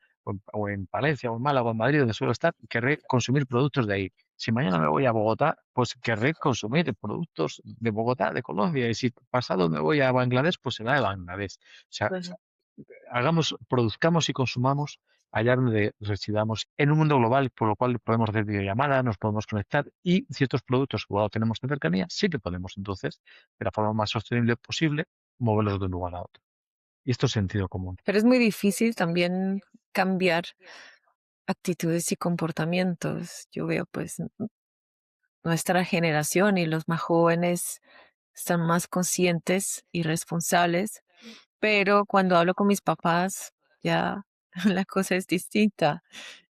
S2: o en Palencia, o en Málaga, o en Madrid, donde suelo estar, querré consumir productos de ahí. Si mañana me voy a Bogotá, pues querré consumir productos de Bogotá, de Colombia. Y si pasado me voy a Bangladesh, pues será de Bangladesh. O sea,
S1: Ujú.
S2: produzcamos y consumamos allá donde residamos en un mundo global, por lo cual podemos hacer videollamadas, nos podemos conectar y ciertos productos que igual tenemos en cercanía, sí que podemos entonces, de la forma más sostenible posible, moverlos de un lugar a otro. Y esto es sentido común.
S1: Pero es muy difícil también cambiar actitudes y comportamientos. Yo veo pues nuestra generación y los más jóvenes están más conscientes y responsables, pero cuando hablo con mis papás ya la cosa es distinta,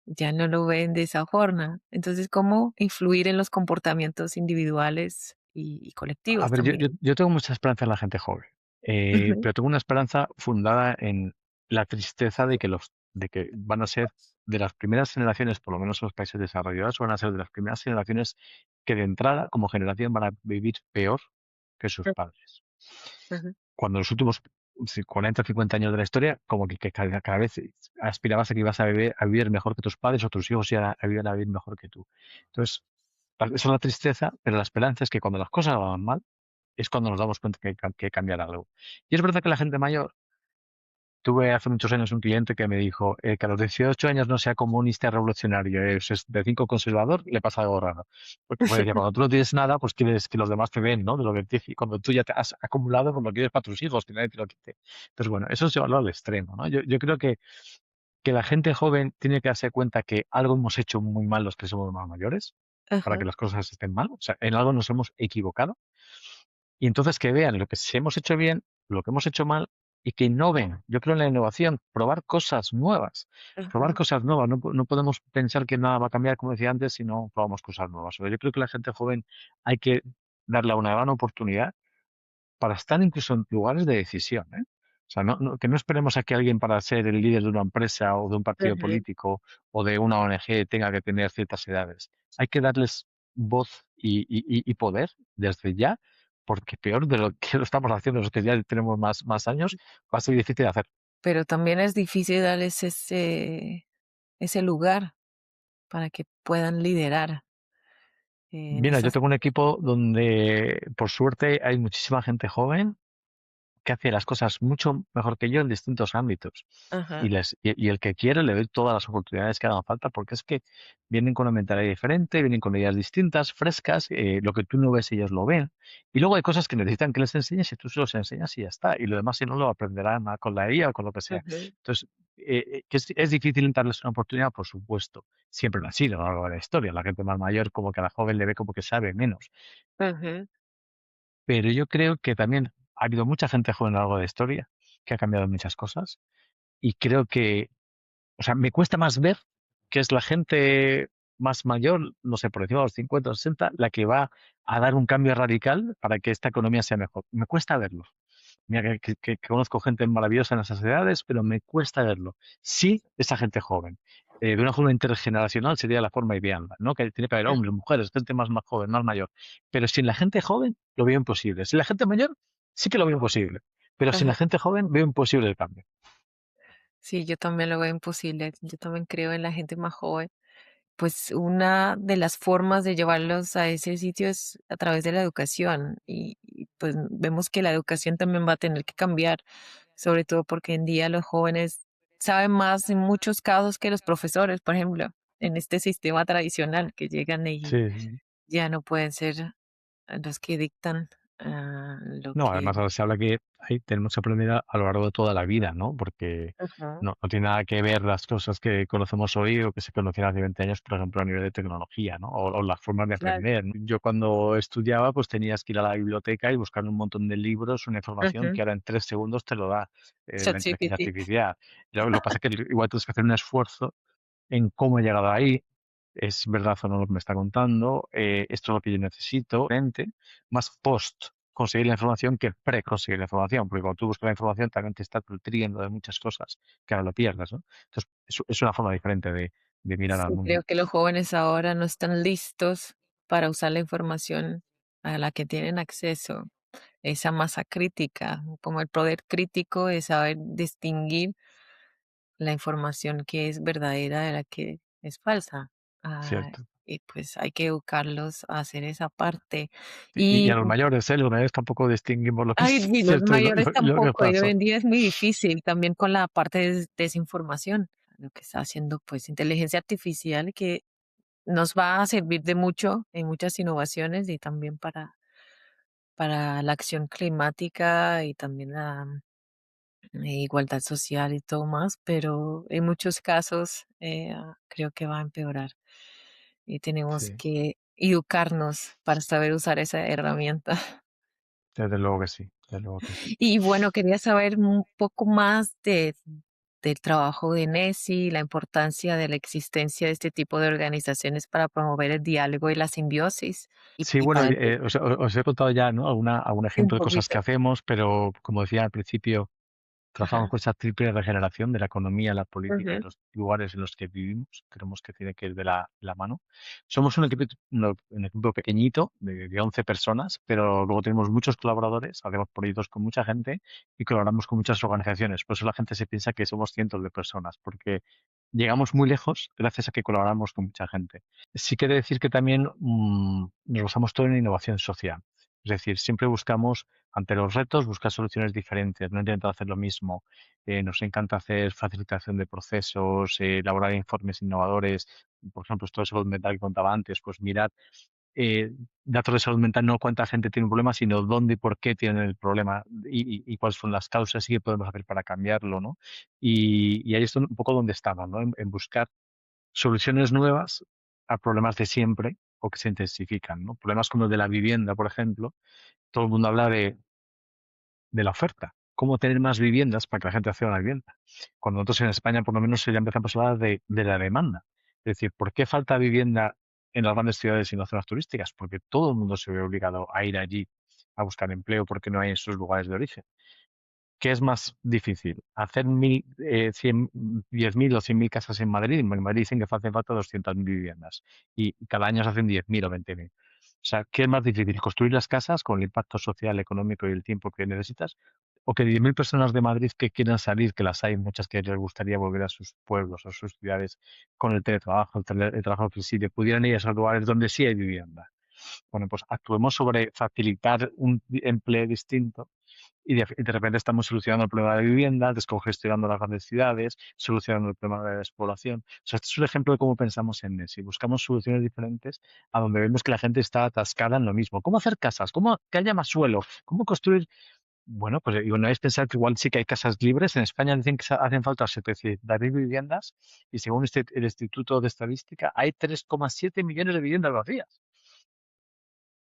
S1: ya no lo ven de esa forma. Entonces, ¿cómo influir en los comportamientos individuales y
S2: A
S1: colectivos
S2: ver,
S1: también?
S2: yo tengo mucha esperanza en la gente joven,
S1: Ujú,
S2: pero tengo una esperanza fundada en la tristeza de que van a ser de las primeras generaciones, por lo menos en los países desarrollados, van a ser de las primeras generaciones que de entrada, como generación, van a vivir peor que sus padres.
S1: ujú,
S2: Cuando los últimos 40 o 50 años de la historia, como que cada vez aspirabas a que ibas a vivir mejor que tus padres o tus hijos iban a vivir mejor que tú. Entonces, esa es la tristeza, pero la esperanza es que cuando las cosas van mal, es cuando nos damos cuenta que cambiar algo. Y es verdad que la gente mayor, tuve hace muchos años un cliente que me dijo que a los 18 años no sea comunista y revolucionario, es de 5 conservador, le pasa algo raro. Porque decía, cuando tú no tienes nada, pues quieres que los demás te den, ¿no? De lo que tienes, y cuando tú ya te has acumulado, pues lo quieres para tus hijos, que nadie te lo quite. Entonces, bueno, eso es llevarlo al extremo, ¿no? Yo creo que la gente joven tiene que darse cuenta que algo hemos hecho muy mal los que somos más mayores, para
S1: ajá,
S2: que las cosas estén mal. O sea, en algo nos hemos equivocado y entonces que vean lo que sí hemos hecho bien, lo que hemos hecho mal y que innoven. Yo creo en la innovación, probar cosas nuevas. Probar
S1: ajá,
S2: cosas nuevas. No podemos pensar que nada va a cambiar, como decía antes, si no probamos cosas nuevas. Yo creo que la gente joven hay que darle una gran oportunidad para estar incluso en lugares de decisión, ¿eh? O sea, que no esperemos a que alguien para ser el líder de una empresa o de un partido
S1: ajá.
S2: político o de una ONG tenga que tener ciertas edades. Hay que darles voz y poder desde ya, porque peor de lo que lo estamos haciendo los que ya tenemos más años, va a ser difícil de hacer.
S1: Pero también es difícil darles ese lugar para que puedan liderar en
S2: Mira, yo
S1: esas.
S2: tengo un equipo donde, por suerte, hay muchísima gente joven que hace las cosas mucho mejor que yo en distintos ámbitos.
S1: Ajá,
S2: Y el que quiere le doy todas las oportunidades que hagan falta, porque es que vienen con una mentalidad diferente, vienen con ideas distintas, frescas, lo que tú no ves ellos lo ven. Y luego hay cosas que necesitan que les enseñes y tú se los enseñas y ya está. Y lo demás si no lo aprenderán con la IA o con lo que sea.
S1: ujú,
S2: Entonces, que es difícil darles una oportunidad, por supuesto. Siempre lo ha sido a lo largo de la historia. La gente más mayor como que a la joven le ve como que sabe menos.
S1: ujú,
S2: Pero yo creo que también ha habido mucha gente joven a lo largo de la historia que ha cambiado muchas cosas. Y creo que, o sea, me cuesta más ver que es la gente más mayor, no sé, por encima de los 50 o 60, la que va a dar un cambio radical para que esta economía sea mejor. Me cuesta verlo. Mira que conozco gente maravillosa en esas edades, pero me cuesta verlo. Sí, esa gente joven. De una forma intergeneracional sería la forma ideal, ¿no? Que tiene que haber hombres, mujeres, gente más joven, más mayor. Pero sin la gente joven, lo veo imposible. Sin la gente mayor, sí que lo veo imposible. Pero sin
S1: ajá.
S2: la gente joven, veo imposible el cambio.
S1: Sí, yo también lo veo imposible. Yo también creo en la gente más joven. Pues una de las formas de llevarlos a ese sitio es a través de la educación pues vemos que la educación también va a tener que cambiar, sobre todo porque en día los jóvenes saben más en muchos casos que los profesores, por ejemplo, en este sistema tradicional que llegan y
S2: Sí.
S1: ya no pueden ser los que dictan lo
S2: No,
S1: que...
S2: además ahora se habla que tenemos que aprender a lo largo de toda la vida, ¿no? Porque
S1: Ajá,
S2: no tiene nada que ver las cosas que conocemos hoy o que se conocían hace 20 años, por ejemplo, a nivel de tecnología, ¿no? O las formas de
S1: claro.
S2: aprender. Yo cuando estudiaba, pues tenías que ir a la biblioteca y buscar un montón de libros, una información
S1: Ujú.
S2: que ahora en 3 segundos te lo da la inteligencia
S1: ChatGPT.
S2: artificial. Lo que pasa es que igual tienes que hacer un esfuerzo en cómo he llegado ahí, es verdad o no lo que me está contando, esto es lo que yo necesito, más post conseguir la información que pre conseguir la información, porque cuando tú buscas la información también te está nutriendo de muchas cosas que ahora lo pierdas, ¿no? Entonces, es una forma diferente de mirar al
S1: Sí,
S2: mundo.
S1: creo que los jóvenes ahora no están listos para usar la información a la que tienen acceso, esa masa crítica, como el poder crítico es saber distinguir la información que es verdadera de la que es falsa. Ah,
S2: cierto.
S1: y pues hay que educarlos a hacer esa parte.
S2: Y
S1: Y
S2: a los mayores, ¿eh? Los mayores tampoco distinguimos lo que
S1: ay,
S2: es
S1: y los
S2: cierto
S1: mayores
S2: y lo que es
S1: tampoco, y hoy
S2: falso.
S1: en día es muy difícil también con la parte de desinformación, lo que está haciendo pues inteligencia artificial que nos va a servir de mucho en muchas innovaciones y también para la acción climática y también la igualdad social y todo más, pero en muchos casos creo que va a empeorar y tenemos
S2: Sí,
S1: que educarnos para saber usar esa herramienta.
S2: desde luego que sí, desde luego que sí.
S1: Y bueno, quería saber un poco más del trabajo de Nessie, la importancia de la existencia de este tipo de organizaciones para promover el diálogo y la simbiosis
S2: Sí,
S1: y
S2: bueno,
S1: para el
S2: os he contado ya, ¿no? Algún
S1: un
S2: ejemplo de cosas que
S1: poquito.
S2: hacemos, pero como decía al principio, trabajamos
S1: Ajá.
S2: con esa triple regeneración de la economía, la política y
S1: Ujú.
S2: los lugares en los que vivimos. Creemos que tiene que ir de la mano. Somos un equipo pequeñito de 11 personas, pero luego tenemos muchos colaboradores, hacemos proyectos con mucha gente y colaboramos con muchas organizaciones. Por eso la gente se piensa que somos cientos de personas, porque llegamos muy lejos gracias a que colaboramos con mucha gente. Sí quiere decir que también nos basamos todo en innovación social. Es decir, siempre buscamos, ante los retos, buscar soluciones diferentes, no intentar hacer lo mismo. Nos encanta hacer facilitación de procesos, elaborar informes innovadores. Por ejemplo, esto de salud mental que contaba antes, pues mirar datos de salud mental, no cuánta gente tiene un problema, sino dónde y por qué tienen el problema y cuáles son las causas y qué podemos hacer para cambiarlo, ¿no? Y ahí es un poco donde estamos, ¿no? En buscar soluciones nuevas a problemas de siempre o que se intensifican, ¿no? Problemas como el de la vivienda, por ejemplo. Todo el mundo habla de la oferta. Cómo tener más viviendas para que la gente acceda a la vivienda. Cuando nosotros en España, por lo menos, ya empezamos a hablar de la demanda. Es decir, ¿por qué falta vivienda en las grandes ciudades y en las zonas turísticas? Porque todo el mundo se ve obligado a ir allí a buscar empleo porque no hay en sus lugares de origen. ¿Qué es más difícil? ¿Hacer 10.000 o 100.000 casas en Madrid? En Madrid dicen que hacen falta 200.000 viviendas y cada año se hacen 10.000 o 20.000. O sea, ¿qué es más difícil? ¿Construir las casas con el impacto social, económico y el tiempo que necesitas? ¿O que 10.000 personas de Madrid que quieran salir, que las hay muchas que les gustaría volver a sus pueblos o sus ciudades con el teletrabajo, el trabajo flexible, pudieran ir a esos lugares donde sí hay vivienda? Bueno, pues actuemos sobre facilitar un empleo distinto y de repente estamos solucionando el problema de la vivienda, descongestionando las grandes ciudades, solucionando el problema de la despoblación. O sea, este es un ejemplo de cómo pensamos en NES y buscamos soluciones diferentes a donde vemos que la gente está atascada en lo mismo. ¿Cómo hacer casas? ¿Cómo que haya más suelo? ¿Cómo construir? Bueno, pues y una vez pensar que igual sí que hay casas libres. En España dicen que hacen falta 700.000 viviendas y según el Instituto de Estadística hay 3,7 millones de viviendas vacías.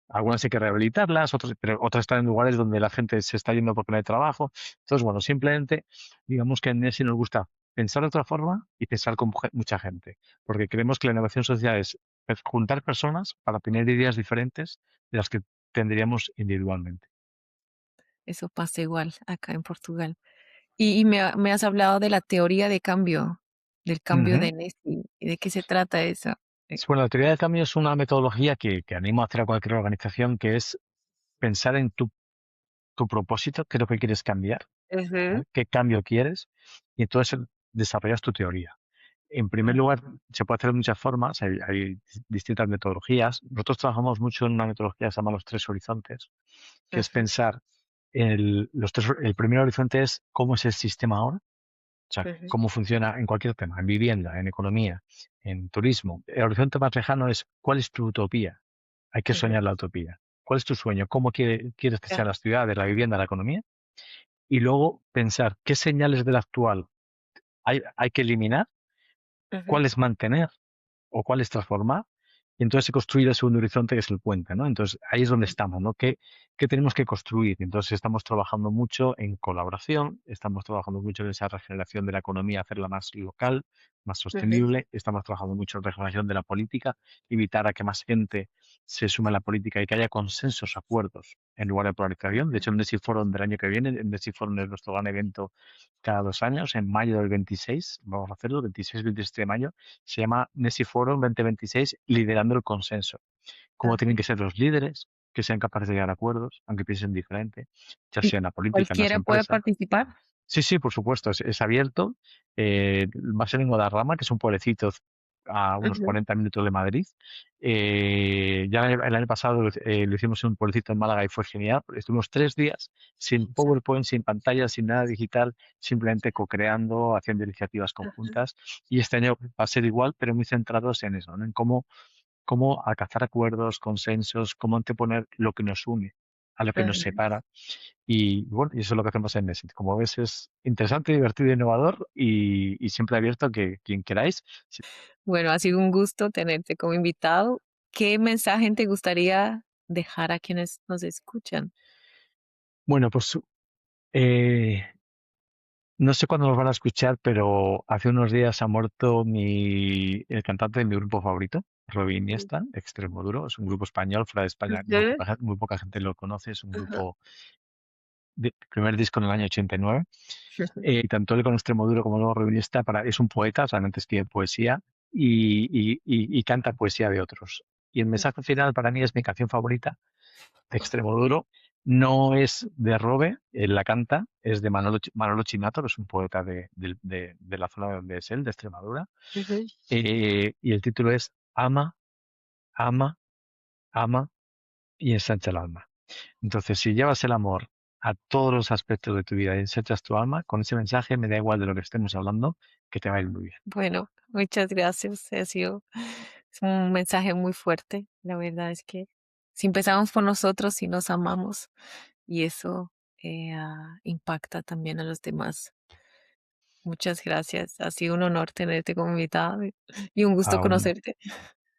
S2: Algunas hay que rehabilitarlas, pero otras están en lugares donde la gente se está yendo porque no hay trabajo. Entonces, bueno, simplemente digamos que en Nesi nos gusta pensar de otra forma y pensar con mucha gente, porque creemos que la innovación social es juntar personas para tener ideas diferentes de las que tendríamos individualmente.
S1: Eso pasa igual acá en Portugal. Y me has hablado de la teoría de cambio, del cambio
S2: Ujú.
S1: de Nessie. ¿Y de qué se trata eso? Eh,
S2: Sí, bueno, la teoría del cambio es una metodología que animo a hacer a cualquier organización, que es pensar en tu propósito, qué es lo que quieres cambiar,
S1: Ujú,
S2: ¿vale? ¿Qué cambio quieres? Y entonces desarrollas tu teoría. En primer
S1: ah,
S2: lugar, se puede hacer de muchas formas, hay distintas metodologías. Nosotros trabajamos mucho en una metodología que se llama los tres horizontes, que es
S1: ujú,
S2: pensar, el primer horizonte es cómo es el sistema ahora, o sea,
S1: ujú,
S2: cómo funciona en cualquier tema, en vivienda, en economía, en turismo. El horizonte más lejano es cuál es tu utopía. Hay que
S1: ujú,
S2: soñar la utopía. ¿Cuál es tu sueño? ¿Cómo quieres que
S1: ya,
S2: sean las ciudades, la vivienda, la economía? Y luego pensar qué señales del actual hay que eliminar,
S1: ujú,
S2: cuáles mantener o cuál es transformar, y entonces se construye el segundo horizonte que es el puente, ¿no? Entonces ahí es donde
S1: ujú,
S2: estamos, ¿no? ¿Qué tenemos que construir? Entonces estamos trabajando mucho en colaboración, estamos trabajando mucho en esa regeneración de la economía, hacerla más local, más
S1: ujú,
S2: sostenible, estamos trabajando mucho en regeneración de la política, evitar a que más gente se sume a la política y que haya consensos, acuerdos, en lugar de polarización. De
S1: ujú.
S2: hecho, el Desi Forum del año que viene, el Desi Forum es nuestro gran evento cada 2 años, en mayo del 26, vamos a hacerlo, 26-27 de mayo, se llama Nesi Forum 2026, liderando el consenso. Cómo tienen
S1: Ajá.
S2: que ser los líderes, que sean capaces de llegar a acuerdos, aunque piensen diferente, ya
S1: ¿Y
S2: sea en la política, en las
S1: cualquiera puede
S2: empresas.
S1: participar?
S2: Sí, sí, por supuesto, es abierto. Va a ser en Guadarrama, que es un pueblecito a unos
S1: Ujú.
S2: 40 minutos de Madrid. Ya el año pasado lo hicimos en un pueblecito en Málaga y fue genial. Estuvimos 3 días sin PowerPoint, sin pantalla, sin nada digital, simplemente co-creando, haciendo iniciativas conjuntas. Y este año va a ser igual, pero muy centrados en eso, ¿no? En cómo alcanzar acuerdos, consensos, cómo anteponer lo que nos une a lo que nos
S1: Ajá.
S2: separa. Y bueno, y eso es lo que hacemos en Nesit. Como ves, es interesante, divertido, innovador y siempre abierto a que quien queráis.
S1: Bueno, ha sido un gusto tenerte como invitado. ¿Qué mensaje te gustaría dejar a quienes nos escuchan?
S2: Bueno, pues eh, no sé cuándo nos van a escuchar, pero hace unos días ha muerto el cantante de mi grupo favorito, Robbie Iniesta, Extremoduro. Es un grupo español, fuera de España
S1: Ujú.
S2: muy poca gente lo conoce. Es un
S1: Ajá.
S2: grupo de primer disco en el año 89. Y tanto él con Extremoduro como luego Robbie Iniesta es un poeta, realmente escribe poesía y canta poesía de otros. Y el mensaje final para mí es mi canción favorita de Extremoduro. No es de Robe, él la canta, es de Manolo Chinato, que es un poeta de la zona de donde es él, de Extremadura.
S1: Ujú.
S2: Y el título es Ama, ama, ama y ensancha el alma. Entonces, si llevas el amor a todos los aspectos de tu vida y ensanchas tu alma, con ese mensaje me da igual de lo que estemos hablando, que te va a ir muy bien.
S1: Bueno, muchas gracias. Es un mensaje muy fuerte. La verdad es que si empezamos por nosotros y nos amamos, y eso impacta también a los demás. Muchas gracias. Ha sido un honor tenerte como invitado y un gusto
S2: Ah,
S1: conocerte.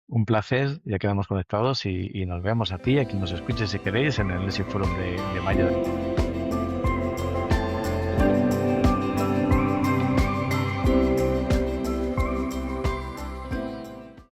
S2: un placer, ya quedamos conectados y nos vemos a ti, a quien nos escuche si queréis, en el Legacy Forum de mayo.